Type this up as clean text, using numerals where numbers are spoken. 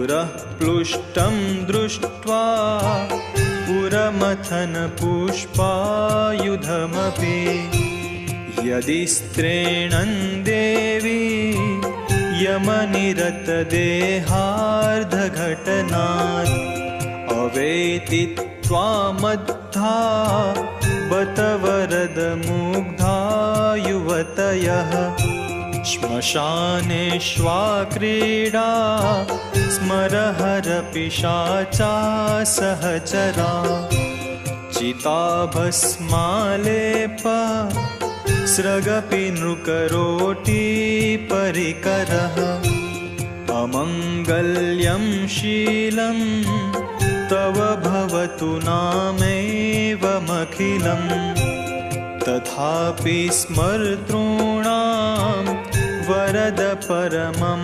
पुरः प्लुष्टं दृष्ट्वा पुरमथन पुष्पायुधमपि यदि स्त्रीणं देवी यमनिरतदेहार्धघटनात् अवेति त्वामद्धा बत वरदमुग्धा युवतयः श्मशानेष्वा क्रीडा स्मरहरपिशाचा सहचरा चिताभस्मालेप स्रगपि नृकरोटी परिकरः अमङ्गल्यं शीलं तव भवतु नामेवमखिलं तथापि स्मर्तॄणां वरद परमं